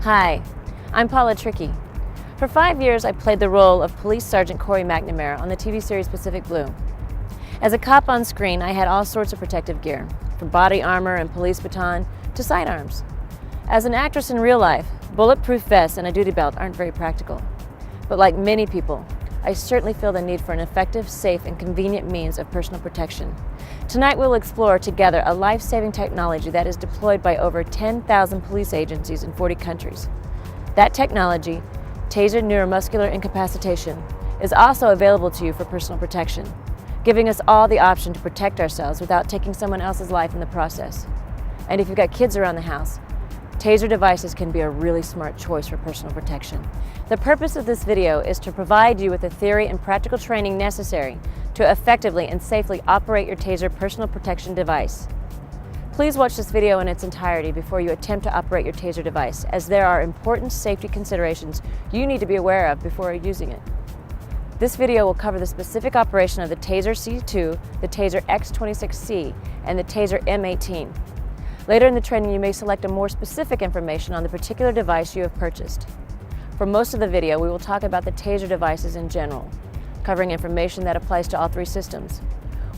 Hi, I'm Paula Trickey. For 5 years, I played the role of Police Sergeant Corey McNamara on the TV series Pacific Blue. As a cop on screen, I had all sorts of protective gear, from body armor and police baton to sidearms. As an actress in real life, bulletproof vests and a duty belt aren't very practical. But like many people, I certainly feel the need for an effective, safe, and convenient means of personal protection. Tonight we'll explore together a life-saving technology that is deployed by over 10,000 police agencies in 40 countries. That technology, Taser neuromuscular incapacitation, is also available to you for personal protection, giving us all the option to protect ourselves without taking someone else's life in the process. And if you've got kids around the house, Taser devices can be a really smart choice for personal protection. The purpose of this video is to provide you with the theory and practical training necessary to effectively and safely operate your Taser personal protection device. Please watch this video in its entirety before you attempt to operate your Taser device, as there are important safety considerations you need to be aware of before using it. This video will cover the specific operation of the Taser C2, the Taser X26C, and the Taser M18. Later in the training, you may select a more specific information on the particular device you have purchased. For most of the video, we will talk about the Taser devices in general, covering information that applies to all three systems.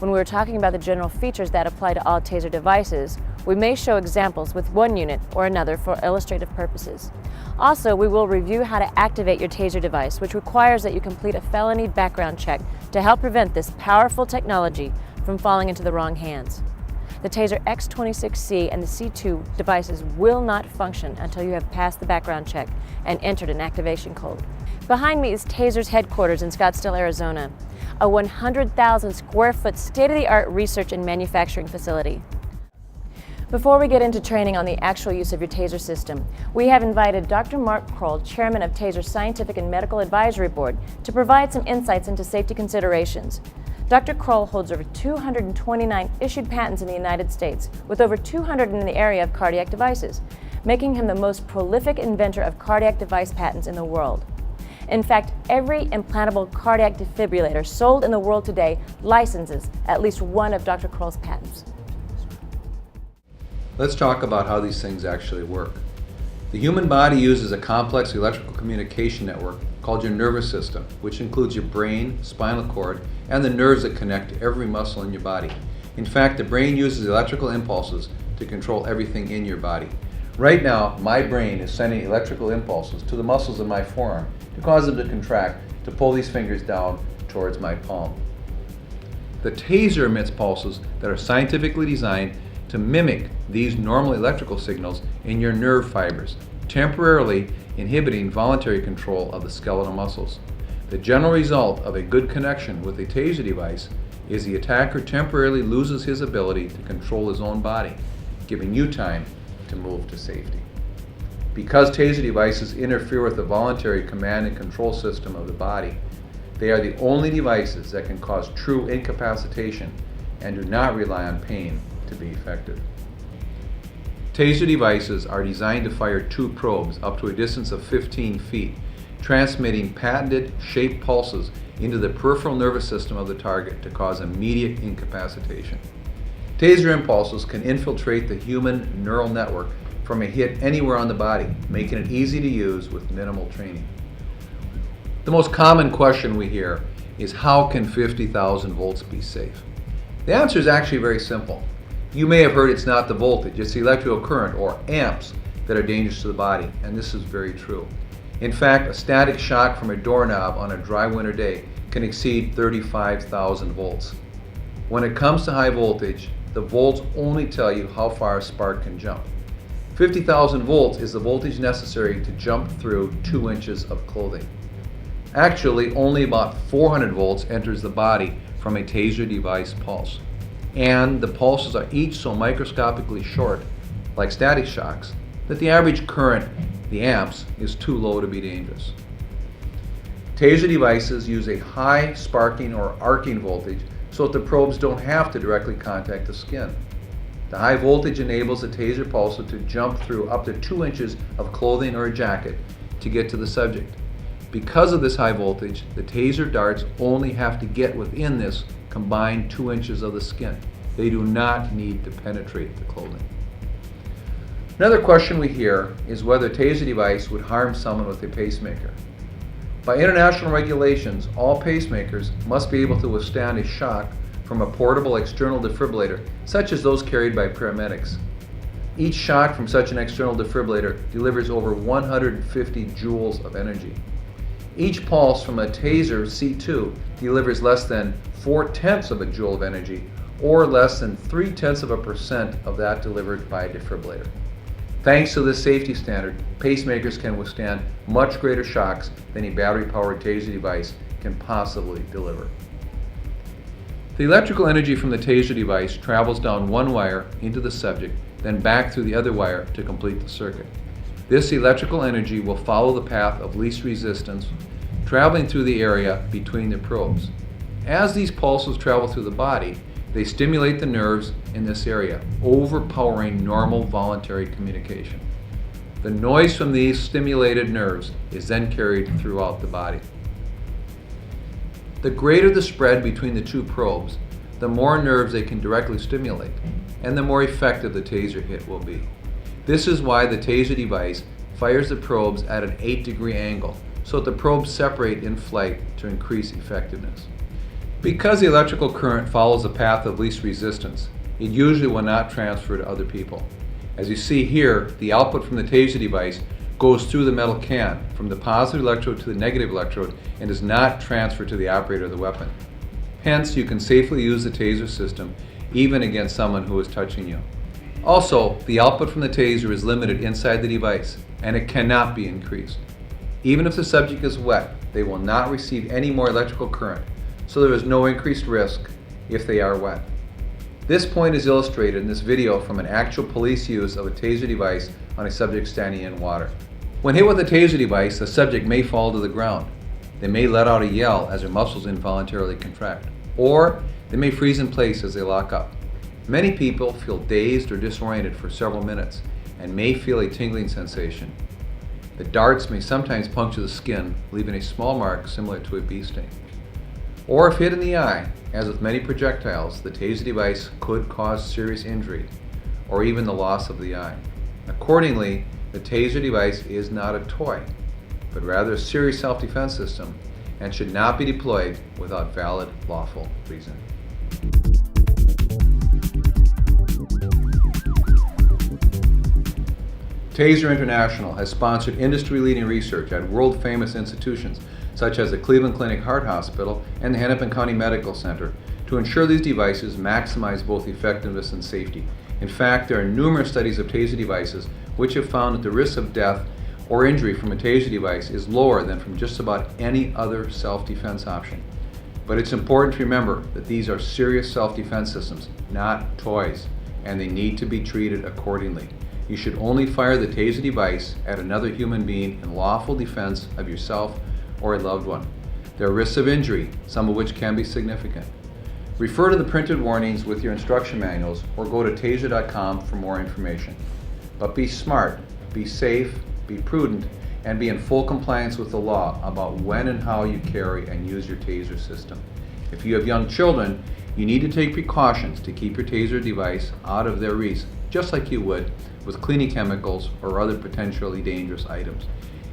When we are talking about the general features that apply to all Taser devices, we may show examples with one unit or another for illustrative purposes. Also, we will review how to activate your Taser device, which requires that you complete a felony background check to help prevent this powerful technology from falling into the wrong hands. The Taser X26C and the C2 devices will not function until you have passed the background check and entered an activation code. Behind me is Taser's headquarters in Scottsdale, Arizona, a 100,000 square foot state-of-the-art research and manufacturing facility. Before we get into training on the actual use of your Taser system, we have invited Dr. Mark Kroll, chairman of Taser's Scientific and Medical Advisory Board, to provide some insights into safety considerations. Dr. Kroll holds over 229 issued patents in the United States, with over 200 in the area of cardiac devices, making him the most prolific inventor of cardiac device patents in the world. In fact, every implantable cardiac defibrillator sold in the world today licenses at least one of Dr. Kroll's patents. Let's talk about how these things actually work. The human body uses a complex electrical communication network called your nervous system, which includes your brain, spinal cord, and the nerves that connect to every muscle in your body. In fact, the brain uses electrical impulses to control everything in your body. Right now, my brain is sending electrical impulses to the muscles in my forearm to cause them to contract, to pull these fingers down towards my palm. The Taser emits pulses that are scientifically designed to mimic these normal electrical signals in your nerve fibers, temporarily inhibiting voluntary control of the skeletal muscles. The general result of a good connection with a Taser device is the attacker temporarily loses his ability to control his own body, giving you time to move to safety. Because Taser devices interfere with the voluntary command and control system of the body, they are the only devices that can cause true incapacitation and do not rely on pain to be effective. Taser devices are designed to fire two probes up to a distance of 15 feet, transmitting patented shaped pulses into the peripheral nervous system of the target to cause immediate incapacitation. Taser impulses can infiltrate the human neural network from a hit anywhere on the body, making it easy to use with minimal training. The most common question we hear is, how can 50,000 volts be safe? The answer is actually very simple. You may have heard it's not the voltage, it's the electrical current, or amps, that are dangerous to the body, and this is very true. In fact, a static shock from a doorknob on a dry winter day can exceed 35,000 volts. When it comes to high voltage, the volts only tell you how far a spark can jump. 50,000 volts is the voltage necessary to jump through 2 inches of clothing. Actually, only about 400 volts enters the body from a Taser device pulse. And the pulses are each so microscopically short, like static shocks, that the average current, the amps, is too low to be dangerous. Taser devices use a high sparking or arcing voltage so that the probes don't have to directly contact the skin. The high voltage enables the Taser pulsar to jump through up to 2 inches of clothing or a jacket to get to the subject. Because of this high voltage, the Taser darts only have to get within this combined 2 inches of the skin. They do not need to penetrate the clothing. Another question we hear is whether a Taser device would harm someone with a pacemaker. By international regulations, all pacemakers must be able to withstand a shock from a portable external defibrillator, such as those carried by paramedics. Each shock from such an external defibrillator delivers over 150 joules of energy. Each pulse from a Taser C2 delivers less than 0.4 of a joule of energy, or less than 0.3% of that delivered by a defibrillator. Thanks to this safety standard, pacemakers can withstand much greater shocks than a battery-powered Taser device can possibly deliver. The electrical energy from the Taser device travels down one wire into the subject, then back through the other wire to complete the circuit. This electrical energy will follow the path of least resistance, traveling through the area between the probes. As these pulses travel through the body, they stimulate the nerves in this area, overpowering normal voluntary communication. The noise from these stimulated nerves is then carried throughout the body. The greater the spread between the two probes, the more nerves they can directly stimulate, and the more effective the Taser hit will be. This is why the Taser device fires the probes at an 8-degree angle, so that the probes separate in flight to increase effectiveness. Because the electrical current follows the path of least resistance, it usually will not transfer to other people. As you see here, the output from the Taser device goes through the metal can, from the positive electrode to the negative electrode, and does not transfer to the operator of the weapon. Hence, you can safely use the Taser system even against someone who is touching you. Also, the output from the Taser is limited inside the device, and it cannot be increased. Even if the subject is wet, they will not receive any more electrical current, so there is no increased risk if they are wet. This point is illustrated in this video from an actual police use of a Taser device on a subject standing in water. When hit with a Taser device, the subject may fall to the ground. They may let out a yell as their muscles involuntarily contract, or they may freeze in place as they lock up. Many people feel dazed or disoriented for several minutes and may feel a tingling sensation. The darts may sometimes puncture the skin, leaving a small mark similar to a bee sting. Or if hit in the eye, as with many projectiles, the Taser device could cause serious injury or even the loss of the eye. Accordingly, the Taser device is not a toy, but rather a serious self-defense system and should not be deployed without valid, lawful reason. Taser International has sponsored industry-leading research at world-famous institutions such as the Cleveland Clinic Heart Hospital and the Hennepin County Medical Center to ensure these devices maximize both effectiveness and safety. In fact, there are numerous studies of Taser devices which have found that the risk of death or injury from a Taser device is lower than from just about any other self-defense option. But it's important to remember that these are serious self-defense systems, not toys, and they need to be treated accordingly. You should only fire the Taser device at another human being in lawful defense of yourself or a loved one. There are risks of injury, some of which can be significant. Refer to the printed warnings with your instruction manuals or go to taser.com for more information. But be smart, be safe, be prudent, and be in full compliance with the law about when and how you carry and use your Taser system. If you have young children, you need to take precautions to keep your Taser device out of their reach, just like you would with cleaning chemicals or other potentially dangerous items.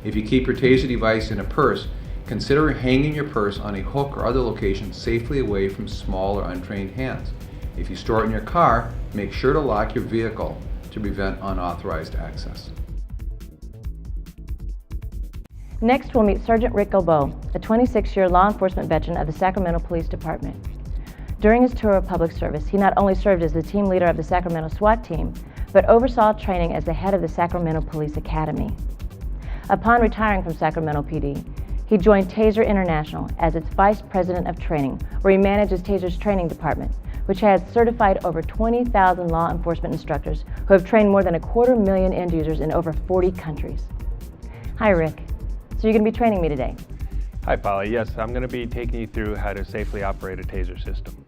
If you keep your Taser device in a purse, consider hanging your purse on a hook or other location safely away from small or untrained hands. If you store it in your car, make sure to lock your vehicle to prevent unauthorized access. Next, we'll meet Sergeant Rick Golbeau, a 26-year law enforcement veteran of the Sacramento Police Department. During his tour of public service, he not only served as the team leader of the Sacramento SWAT team, but oversaw training as the head of the Sacramento Police Academy. Upon retiring from Sacramento PD, he joined Taser International as its Vice President of Training, where he manages Taser's training department, which has certified over 20,000 law enforcement instructors who have trained more than 250,000 end users in over 40 countries. Hi, Rick. So you're going to be training me today? Hi, Polly. Yes, I'm going to be taking you through how to safely operate a Taser system.